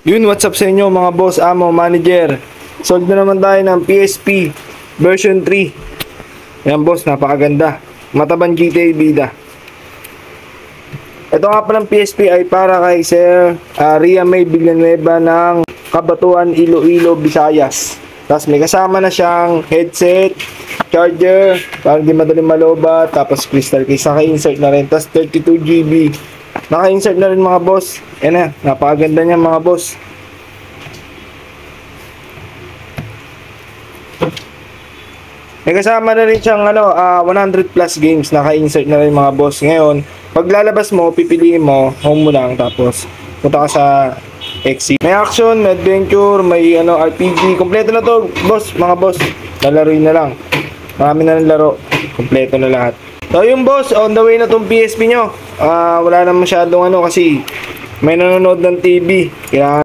Yun, what's up sa inyo mga boss, amo, manager. Sold na naman tayo ng PSP version 3. Yan boss, napakaganda. Matabang GTA bida. Ito nga palang PSP ay para kay Sir Ria May Villanueva ng Cabanatuan, Iloilo, Visayas. Tapos may kasama na siyang headset, charger, para di madaling malobat, tapos crystal case, naka-insert na rin. Tapos 32GB. Naka-insert na rin mga boss. Yan na, napakaganda niya mga boss. May kasama na rin siyang 100 plus games, naka-insert na rin mga boss. Ngayon, pag lalabas mo, pipiliin mo, home mo lang, tapos punta ka sa XC. May action, may adventure, may RPG. Kompleto na to, boss, mga boss. Lalaroin na lang. Marami na ng laro. Kompleto na lahat. So yung boss, on the way na tong PSP nyo. Wala na masyadong kasi may nanonood ng TV. Kaya